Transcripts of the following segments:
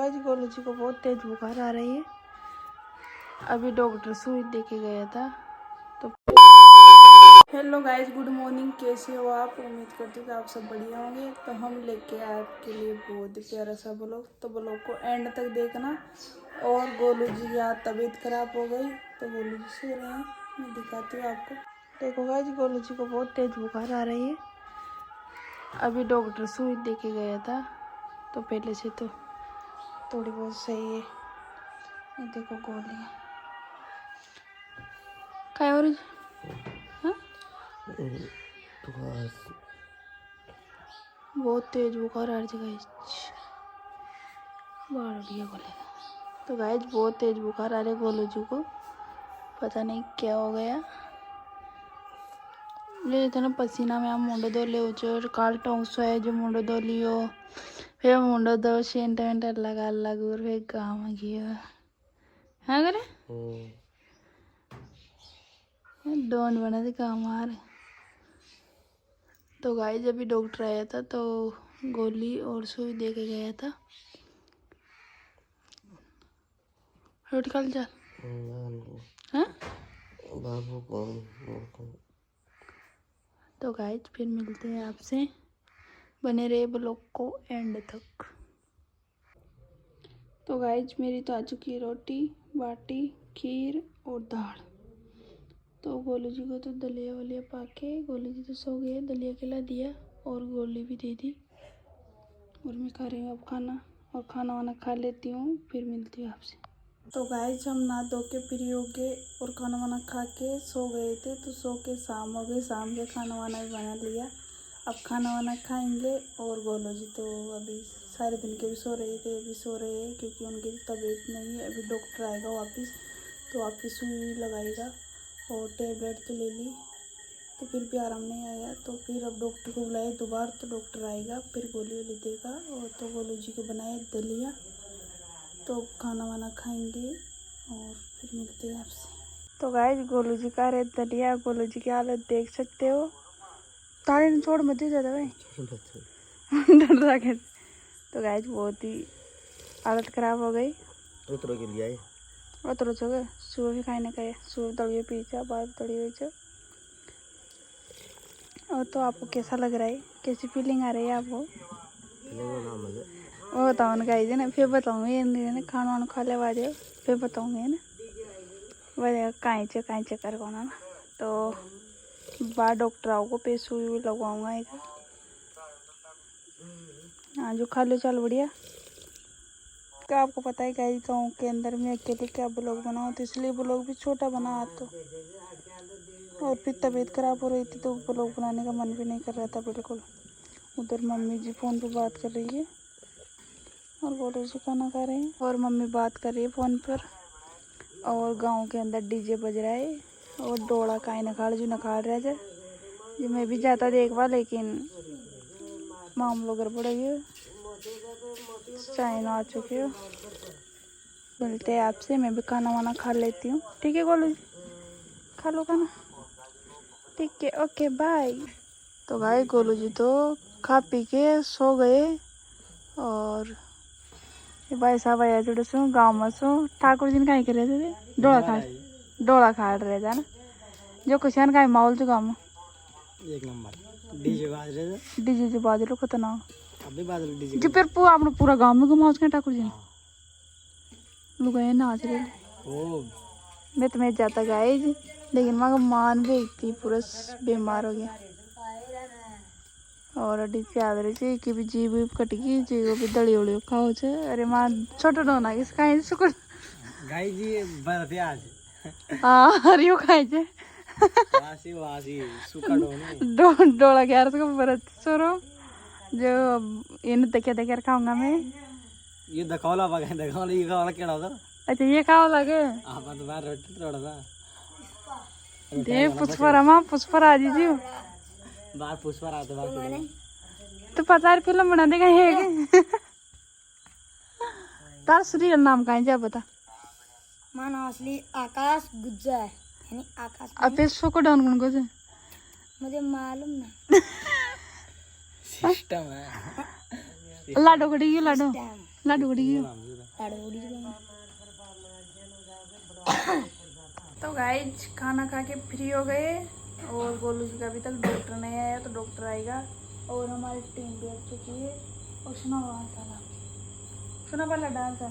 Guys Golu जी को बहुत तेज बुखार आ रही है। अभी डॉक्टर सुई दे के गया था तो। Hello guys, good morning. कैसे हो आप? उम्मीद करती हूँ कि आप सब बढ़िया होंगे। तो हम लेके आए आपके लिए बहुत ही प्यारा सा ब्लॉग। तो ब्लॉग को एंड तक देखना। और गोलू जी की आज तबीयत खराब हो गई तो गोलू जी सो रहे हैं। मैं दिखाती हूँ आपको। देखो गाइस गोलू जी को बहुत तेज बुखार आ रही है। अभी डॉक्टर सुई दे के गया था तो पहले से तो थोड़ी बहुत सही है। ये देखो गोलियां क्या हो रही है? बहुत तेज बुखार आ रही है। बाढ़ दिया बोलेगा तो गाइस बहुत तेज बुखार आ रहे गोलू जी को। पता नहीं क्या हो गया। ले तो ना पसीना में आप मुंडो धो ले काल टोंसो है जो मुंडो धो लियो फिर मुंडो धो सेंटर वेंटर लगा लगू फिर गाँव में गया। हाँ करे डोंट बना दे काम मार। तो गाइस अभी डॉक्टर आया था तो गोली और सुई दे के गया था। रोटी खा जा। हाँ बाबू कौन? तो गाइस फिर मिलते हैं आपसे। बने रहे ब्लॉग को एंड तक। तो गाइस मेरी तो आ चुकी है रोटी बाटी खीर और दाल। तो गोलू जी को तो दलिया वलिया पाके गोलू जी तो सो गए। दलिया खिला दिया और गोली भी दे दी। और मैं खा रही हूँ अब खाना। और खाना वाना खा लेती हूँ फिर मिलती हूँ आपसे। तो गाइस हम नहा धो के फ्री हो के और खाना वाना खा के सो गए थे। तो सो के शाम हो गई। शाम के खाना वाना भी बना लिया। अब खाना वाना खाएंगे। और गोलू जी तो अभी सारे दिन के भी सो रहे थे अभी सो रहे हैं क्योंकि उनकी तबीयत नहीं है। अभी डॉक्टर आएगा वापस तो वापस सुई लगाएगा और टेबलेट तो ले ली तो फिर भी आराम नहीं आया। तो फिर अब डॉक्टर को बुलाए दोबारा तो डॉक्टर आएगा फिर गोली वोली देगा। और तो गोलू जी को बनाए दलिया तो खाना वाना खाएंगे और फिर मिलते हैं आपसे। तो गाइस गोलू जी का रहे दलिया। गोलू जी की हालत देख सकते हो। तारे छोड़ मत दे ज़्यादा भाई डर रहा। तो गाइस बहुत ही हालत ख़राब हो गई। उतरो के लिए आए उतरो चुके सुबह भी खाने का है। सुबह तड़िए पीछा बाहर तड़िए हुई। और तो आपको कैसा लग रहा है? कैसी फीलिंग आ रही है आपको? वो बताओ ना गाइस ना फिर बताऊँगी। ये खाना वाना खा ले बाद फिर बताऊँगी है ना वह काँचे कर कोना ना। तो बाहर डॉक्टर आओगे पे सुई लगवाऊँगा एक। हाँ जो खा लो चल बढ़िया। क्या आपको पता है गाइस गाँव के अंदर में अकेले क्या ब्लॉग बनाओ तो इसलिए ब्लॉग भी छोटा बना तो। और फिर तबीयत खराब हो रही थी तो ब्लॉग बनाने का मन भी नहीं कर रहा था बिल्कुल। उधर मम्मी जी फ़ोन पे बात कर रही है और गोलू जी खाना खा रहे हैं और मम्मी बात कर रही है फ़ोन पर। और गांव के अंदर डीजे बज रहा है और डोड़ा काई नखाड़ जो नखाड़ रहा है जो मैं भी जाता देखवा लेकिन मामलों गड़बड़ है। चाय आ चुके हो। मिलते हैं आपसे। मैं भी खाना वाना खा लेती हूँ। ठीक है गोलू जी खा लो खाना। ठीक है ओके बाय। तो भाई गोलू जी तो खा पी के सो गए। और भाई साहब आया जुड़े सो गाँव में सो ठाकुर जी ने कहीं करे थे डोला खाड़ रहे थे ना जो कुछ है माहौल जो गाँव में एक नंबर डीजे जो बाज लो खतना अभी बादल डीजे जो फिर आपने पूरा गाँव में घुमा उसके ठाकुर जी ने लुगाए नाच रहे। ओ मैं तो मैं जाता गाय जी लेकिन वहाँ का मान भी थी पूरा बीमार हो गया। और अड़ी याद रही थी कि भी जीभ कट गई जी वो भी दड़ी उड़ी खाओ छे। अरे माँ छोटो डोना किस खाए शुक्र गाय जी बरते आज हाँ हरियो खाए छे वासी वासी सुका डोला ग्यारह को बरत सोरो जो इन देखे खाऊंगा मैं। ये दखौला बगा दखौला ये खावला केड़ा होता। अच्छा ये खाओ लगे आप तो बाहर रोटी थोड़ा सा दे पुष्परा जी जी बाहर पुष्पा रात बाहर तो पता है फिल्म बना देगा है तार सीरियल नाम का है जा बता। मानो असली आकाश गुज्जा है यानी आकाश अब इसको को डाउन कौन को से मुझे मालूम नहीं सिस्टम है लाडो कड़ी लाडो लाडो कड़ी तो गाइज खाना खा के फ्री हो गए और गोलू जी का अभी तक डॉक्टर नहीं आया, तो डॉक्टर आएगा और हमारी टीम भी आ चुकी है। और सुना वाला डांस है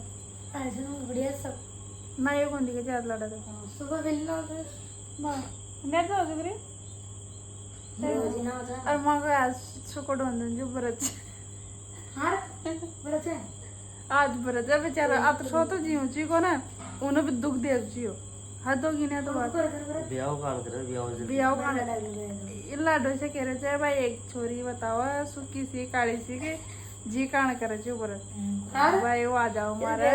बढ़िया सब ना, ये कौन दिखे ज्यादा लड़ा था सुबह मिलना नेट हो गए और माँ को आज सुकोट जो बरत आज बरत है बेचारा। आप तो सो तो जी ऊंची को ना उन्हें भी दुख दे जियो हद होगी ना तो बात बियाह लाडो से कह रहे थे भाई एक छोरी बताओ सुखी सी काली सी के जी कान करे छो बरत भाई वो आ जाओ हमारे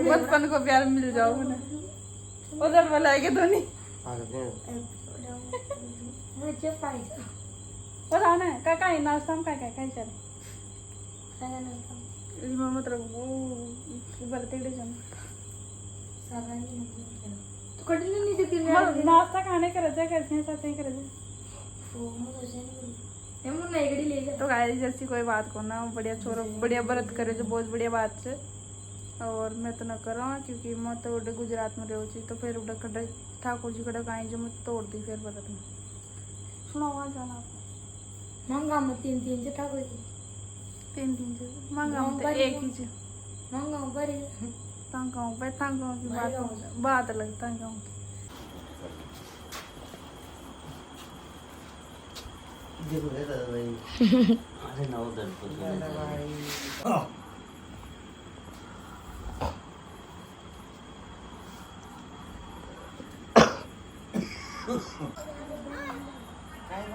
बचपन को प्यार मिल जाओ उन्हें उधर बुलाएंगे धोनी और आना है का नाश्ता में का चल मतलब वो बर्थडे नाश्ता खाने का रजा कैसे साथ ही कर तो गाइस जैसी कोई बात को ना बढ़िया छोरो बढ़िया व्रत करे जो बहुत बढ़िया बात है। और मैं तो न कर रहा क्योंकि मैं तो उड़े गुजरात में रहूँ तो फिर उड़ा कड़ा ठाकुर जी कड़ा गाय जो मैं तोड़ दी फिर व्रत में सुना वहाँ जाना महंगा में तीन से ठाकुर जी तीन से मांगा एक ही से महंगा बड़ी तंगाऊं की बात अलग तंगाऊं की अरे ना उधर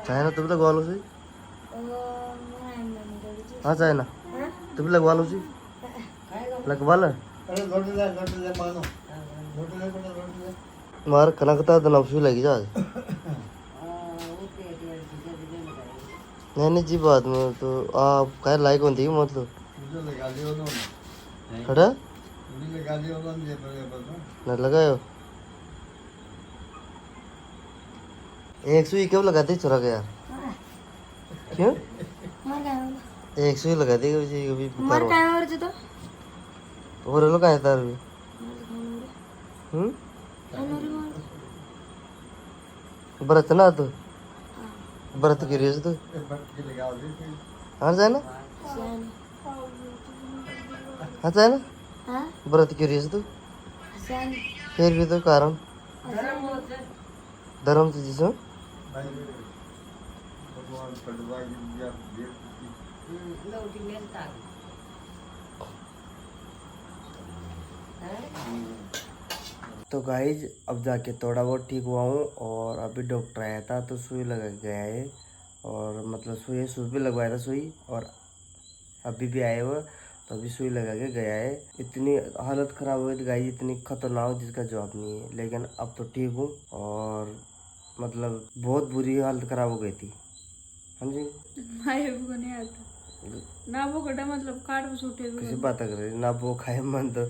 चाइना तुम लगवा लो सी हाँ चाइना तुम लगवा लो सी लगवा लो मार कनकता तो नफसी लगी जा नहीं जी बात में तो आप कह लाइक होती है मतलब खड़ा न लगायो एक सुई क्यों लगाते चुरा के यार क्यों एक सुई लगा दी कभी और लोग आए तार भी व्रत ना तो व्रत की रेस तो हाँ जाए ना हाँ जाए ना व्रत की रेस तो फिर भी तो कारण धर्म तो जिसमें तो गाइज अब जाके थोड़ा बहुत ठीक हुआ हूँ और अभी डॉक्टर आया था तो सुई लगा गया है और मतलब सुई भी लगवाया था सुई और अभी भी आए हुआ तो अभी सुई लगा के गया है। इतनी हालत ख़राब हो गई थी गाइज, इतनी खतरनाक जिसका जवाब नहीं है, लेकिन अब तो ठीक हूँ और मतलब बहुत बुरी हालत ख़राब हो गई थी। हाँ जी को नहीं आता ना वो कटा मतलब काट छूटे किसी बात कर रही ना वो खाए मन तो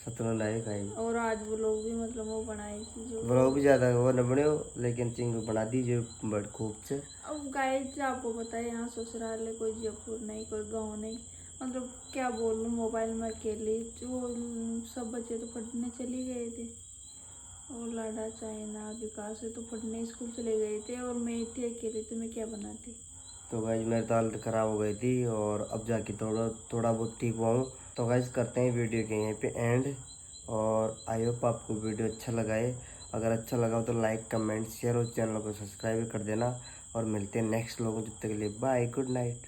सतना नहीं खाई। और आज वो लोग भी मतलब वो बनाए जो ब्लॉग भी ज़्यादा वो न बने लेकिन चिंग बना दी जो बड़ खूब से। अब गाइस आपको पता है यहाँ ससुराल है, कोई जयपुर नहीं कोई गाँव नहीं, मतलब क्या बोलूँ मोबाइल में अकेले वो सब बच्चे तो पढ़ने चले गए थे और लाडा चाइना विकास है तो पढ़ने स्कूल चले गए थे और मैं थी अकेले तो मैं क्या बनाती। तो गाइज मेरी तो हालत ख़राब हो गई थी और अब जाके थोड़ा बहुत ठीक हुआ हूँ। तो गाइज करते हैं वीडियो के यहीं पे एंड और आई होप आपको वीडियो अच्छा लगा है। अगर अच्छा लगा हो तो लाइक कमेंट शेयर और चैनल को सब्सक्राइब कर देना और मिलते हैं नेक्स्ट लोगों जब तक के लिए बाय गुड नाइट।